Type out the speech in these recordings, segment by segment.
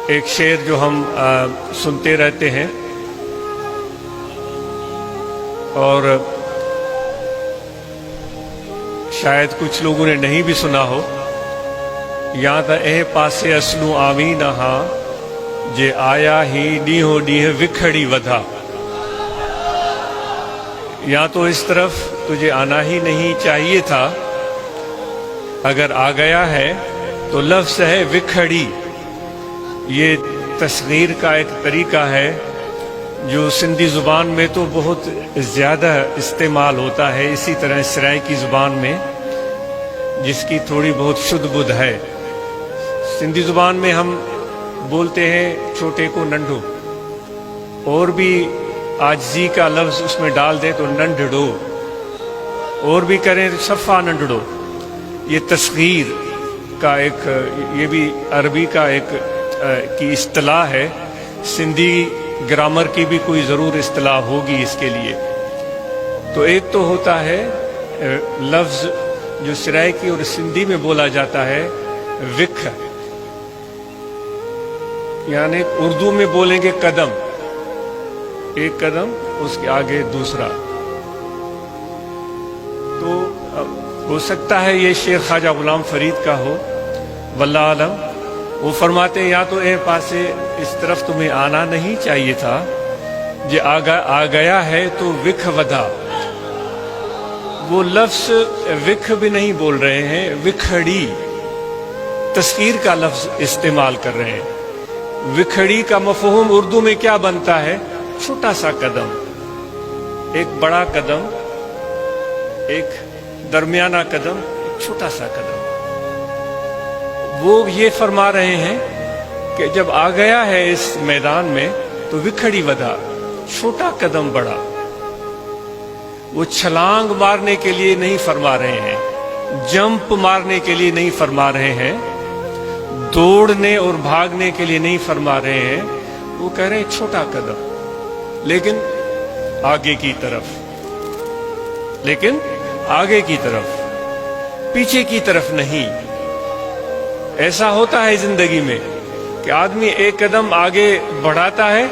ایک شعر جو ہم سنتے رہتے ہیں اور شاید کچھ لوگوں نے نہیں بھی سنا ہو. یا تا اے پاسے اسلو آوی نہ ہاں جے آیا ہی ڈیہو ڈیہ وکھڑی ودھا. یا تو اس طرف تجھے آنا ہی نہیں چاہیے تھا، اگر آ گیا ہے تو لفظ ہے وکھڑی. یہ تصغیر کا ایک طریقہ ہے جو سندھی زبان میں تو بہت زیادہ استعمال ہوتا ہے، اسی طرح سرائکی زبان میں جس کی تھوڑی بہت شدھ بدھ ہے. سندھی زبان میں ہم بولتے ہیں چھوٹے کو ننڈو، اور بھی عاجزی کا لفظ اس میں ڈال دیں تو ننڈڑو، اور بھی کریں تو صفا ننڈڑو. یہ تصغیر کا ایک، یہ بھی عربی کا ایک کی اصطلاح ہے. سندھی گرامر کی بھی کوئی ضرور اصطلاح ہوگی اس کے لیے. تو ایک تو ہوتا ہے لفظ جو سرائکی اور سندھی میں بولا جاتا ہے وکھ، یعنی اردو میں بولیں گے قدم، ایک قدم اس کے آگے دوسرا. تو ہو سکتا ہے یہ شعر خواجہ غلام فرید کا ہو، واللہ عالم. وہ فرماتے ہیں یا تو اے پاسے اس طرف تمہیں آنا نہیں چاہیے تھا، جے آ گیا ہے تو وکھ ودھا. وہ لفظ وکھ بھی نہیں بول رہے ہیں، وکھڑی تصغیر کا لفظ استعمال کر رہے ہیں. وکھڑی کا مفہوم اردو میں کیا بنتا ہے؟ چھوٹا سا قدم، ایک بڑا قدم، ایک درمیانہ قدم، ایک چھوٹا سا قدم. وہ یہ فرما رہے ہیں کہ جب آ گیا ہے اس میدان میں تو وکھڑی ودھا، چھوٹا قدم بڑا. وہ چھلانگ مارنے کے لیے نہیں فرما رہے ہیں، جمپ مارنے کے لیے نہیں فرما رہے ہیں، دوڑنے اور بھاگنے کے لیے نہیں فرما رہے ہیں. وہ کہہ رہے ہیں چھوٹا قدم لیکن آگے کی طرف، لیکن آگے کی طرف، پیچھے کی طرف نہیں. ایسا ہوتا ہے زندگی میں کہ آدمی ایک قدم آگے بڑھاتا ہے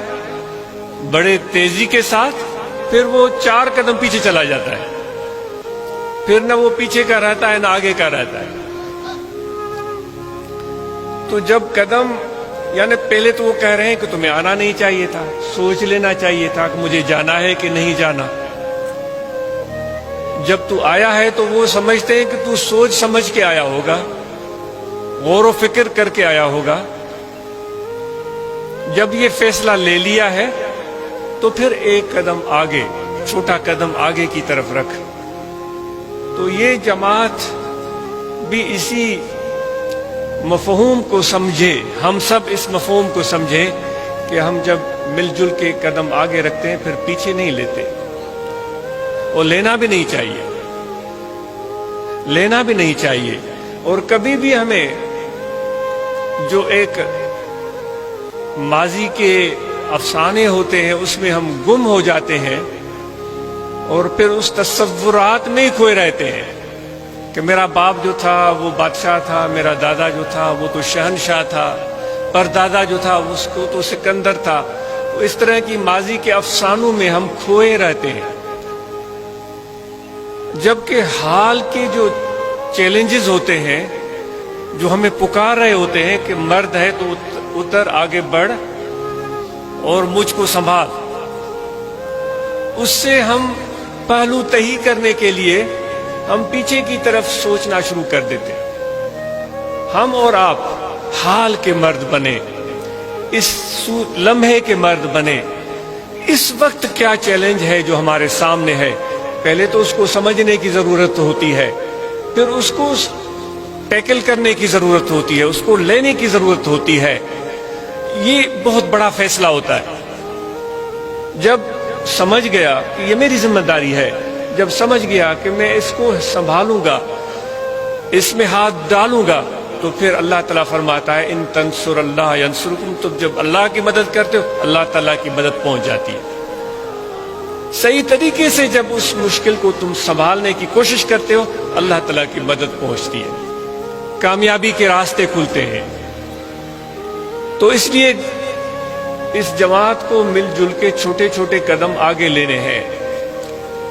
بڑے تیزی کے ساتھ، پھر وہ 4 قدم پیچھے چلا جاتا ہے، پھر نہ وہ پیچھے کا رہتا ہے نہ آگے کا رہتا ہے. تو جب قدم، یعنی پہلے تو وہ کہہ رہے ہیں کہ تمہیں آنا نہیں چاہیے تھا، سوچ لینا چاہیے تھا کہ مجھے جانا ہے کہ نہیں جانا. جب تو آیا ہے تو وہ سمجھتے ہیں کہ تو سوچ سمجھ کے آیا ہوگا، غور و فکر کر کے آیا ہوگا. جب یہ فیصلہ لے لیا ہے تو پھر ایک قدم آگے، چھوٹا قدم آگے کی طرف رکھ. تو یہ جماعت بھی اسی مفہوم کو سمجھے، ہم سب اس مفہوم کو سمجھے کہ ہم جب مل جل کے قدم آگے رکھتے ہیں پھر پیچھے نہیں لیتے، اور لینا بھی نہیں چاہیے، لینا بھی نہیں چاہیے. اور کبھی بھی ہمیں جو ایک ماضی کے افسانے ہوتے ہیں اس میں ہم گم ہو جاتے ہیں اور پھر اس تصورات میں ہی کھوئے رہتے ہیں کہ میرا باپ جو تھا وہ بادشاہ تھا، میرا دادا جو تھا وہ تو شہنشاہ تھا، پر دادا جو تھا اس کو تو سکندر تھا. اس طرح کی ماضی کے افسانوں میں ہم کھوئے رہتے ہیں، جبکہ حال کے جو چیلنجز ہوتے ہیں جو ہمیں پکار رہے ہوتے ہیں کہ مرد ہے تو اتر آگے بڑھ اور مجھ کو سنبھال، اس سے ہم پہلو تہی کرنے کے لیے ہم پیچھے کی طرف سوچنا شروع کر دیتے ہیں. ہم اور آپ حال کے مرد بنے، اس لمحے کے مرد بنے. اس وقت کیا چیلنج ہے جو ہمارے سامنے ہے، پہلے تو اس کو سمجھنے کی ضرورت ہوتی ہے، پھر اس کو ٹیکل کرنے کی ضرورت ہوتی ہے، اس کو لینے کی ضرورت ہوتی ہے. یہ بہت بڑا فیصلہ ہوتا ہے. جب سمجھ گیا کہ یہ میری ذمہ داری ہے، جب سمجھ گیا کہ میں اس کو سنبھالوں گا، اس میں ہاتھ ڈالوں گا، تو پھر اللہ تعالیٰ فرماتا ہے ان تنصر اللہ ینصرکم. تم جب اللہ کی مدد کرتے ہو اللہ تعالیٰ کی مدد پہنچ جاتی ہے. صحیح طریقے سے جب اس مشکل کو تم سنبھالنے کی کوشش کرتے ہو اللہ تعالیٰ کی مدد پہنچتی ہے، کامیابی کے راستے کھلتے ہیں. تو اس لیے اس جماعت کو مل جل کے چھوٹے چھوٹے قدم آگے لینے ہیں.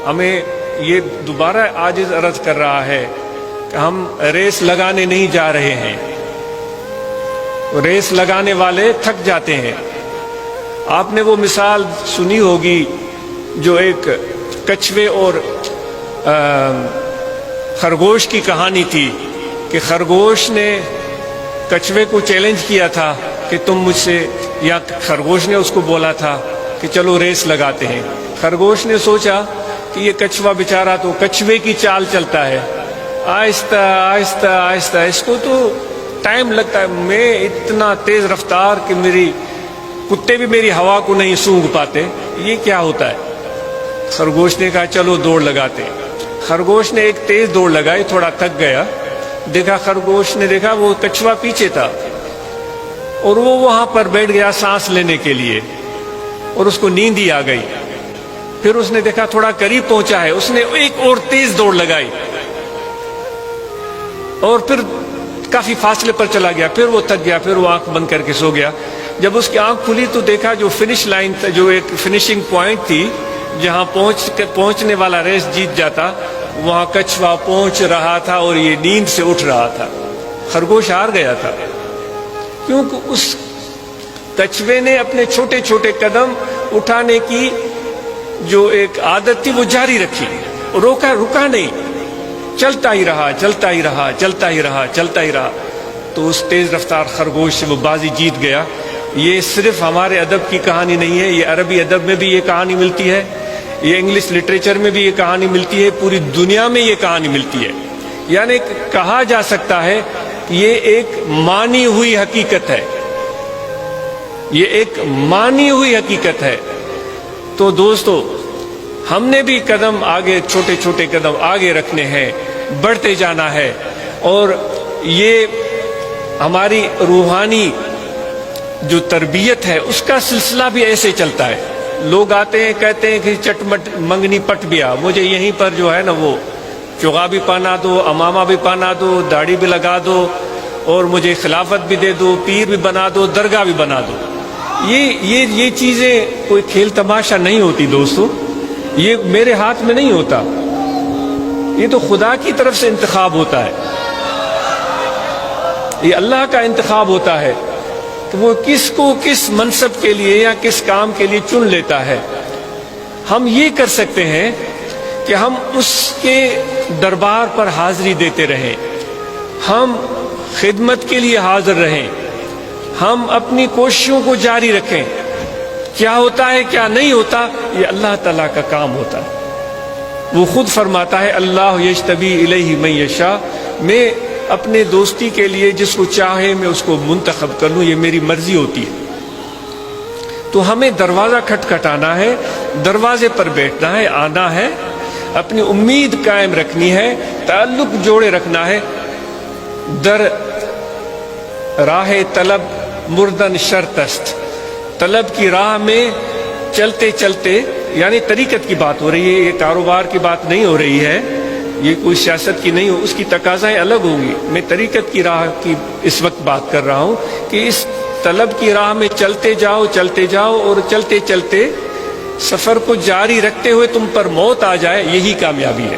ہمیں یہ دوبارہ عاجز عرض کر رہا ہے کہ ہم ریس لگانے نہیں جا رہے ہیں. ریس لگانے والے تھک جاتے ہیں. آپ نے وہ مثال سنی ہوگی جو ایک کچھوے اور خرگوش کی کہانی تھی کہ خرگوش نے کچھوے کو چیلنج کیا تھا کہ تم مجھ سے، یا خرگوش نے اس کو بولا تھا کہ چلو ریس لگاتے ہیں. خرگوش نے سوچا کہ یہ کچھوا بیچارہ تو کچھوے کی چال چلتا ہے، آہستہ آہستہ آہستہ، اس کو تو ٹائم لگتا ہے، میں اتنا تیز رفتار کہ میری کتے بھی میری ہوا کو نہیں سونگھ پاتے، یہ کیا ہوتا ہے. خرگوش نے کہا چلو دوڑ لگاتے. خرگوش نے ایک تیز دوڑ لگائی، تھوڑا تھک گیا، دیکھا خرگوش نے دیکھا وہ کچھوا پیچھے تھا اور وہ وہاں پر بیٹھ گیا سانس لینے کے لیے اور اس کو نیند ہی آ گئی. پھر اس نے دیکھا تھوڑا قریب پہنچا ہے، اس نے ایک اور تیز دوڑ لگائی اور پھر کافی فاصلے پر چلا گیا. پھر وہ تھک گیا، پھر وہ آنکھ بند کر کے سو گیا. جب اس کی آنکھ کھلی تو دیکھا جو فنش لائن تھا، جو ایک فنشنگ پوائنٹ تھی جہاں پہنچنے والا ریس جیت جاتا، وہاں کچھوا پہنچ رہا تھا اور یہ نیند سے اٹھ رہا تھا. خرگوش ہار گیا تھا کیونکہ اس کچھوے نے اپنے چھوٹے چھوٹے قدم اٹھانے کی جو ایک عادت تھی وہ جاری رکھی، رکا نہیں، چلتا ہی رہا چلتا ہی رہا چلتا ہی رہا چلتا ہی رہا. تو اس تیز رفتار خرگوش سے وہ بازی جیت گیا. یہ صرف ہمارے ادب کی کہانی نہیں ہے، یہ عربی ادب میں بھی یہ کہانی ملتی ہے، یہ انگلش لٹریچر میں بھی یہ کہانی ملتی ہے، پوری دنیا میں یہ کہانی ملتی ہے. یعنی کہا جا سکتا ہے یہ ایک مانی ہوئی حقیقت ہے، یہ ایک مانی ہوئی حقیقت ہے. تو دوستو، ہم نے بھی قدم آگے، چھوٹے چھوٹے قدم آگے رکھنے ہیں، بڑھتے جانا ہے. اور یہ ہماری روحانی جو تربیت ہے اس کا سلسلہ بھی ایسے چلتا ہے. لوگ آتے ہیں کہتے ہیں کہ چٹ مٹ منگنی پٹ گیا، مجھے یہیں پر جو ہے نا وہ چوغا بھی پہنا دو، امامہ بھی پہنا دو، داڑھی بھی لگا دو، اور مجھے خلافت بھی دے دو، پیر بھی بنا دو، درگاہ بھی بنا دو. یہ چیزیں کوئی کھیل تماشا نہیں ہوتی دوستو، یہ میرے ہاتھ میں نہیں ہوتا، یہ تو خدا کی طرف سے انتخاب ہوتا ہے، یہ اللہ کا انتخاب ہوتا ہے کہ وہ کس کو کس منصب کے لیے یا کس کام کے لیے چن لیتا ہے. ہم یہ کر سکتے ہیں کہ ہم اس کے دربار پر حاضری دیتے رہیں، ہم خدمت کے لیے حاضر رہیں، ہم اپنی کوششوں کو جاری رکھیں. کیا ہوتا ہے کیا نہیں ہوتا یہ اللہ تعالیٰ کا کام ہوتا ہے. وہ خود فرماتا ہے اللہ یجتبی الیہ من یشاء، میں اپنے دوستی کے لیے جس کو چاہے میں اس کو منتخب کر لوں، یہ میری مرضی ہوتی ہے. تو ہمیں دروازہ کھٹکھٹانا ہے، دروازے پر بیٹھنا ہے، آنا ہے، اپنی امید قائم رکھنی ہے، تعلق جوڑے رکھنا ہے. در راہ طلب مردن شرط است، طلب کی راہ میں چلتے چلتے، یعنی طریقت کی بات ہو رہی ہے، یہ کاروبار کی بات نہیں ہو رہی ہے، یہ کوئی سیاست کی نہیں ہو، اس کی تقاضائیں الگ ہوں گی. میں طریقت کی راہ کی اس وقت بات کر رہا ہوں کہ اس طلب کی راہ میں چلتے جاؤ اور چلتے چلتے سفر کو جاری رکھتے ہوئے تم پر موت آ جائے، یہی کامیابی ہے.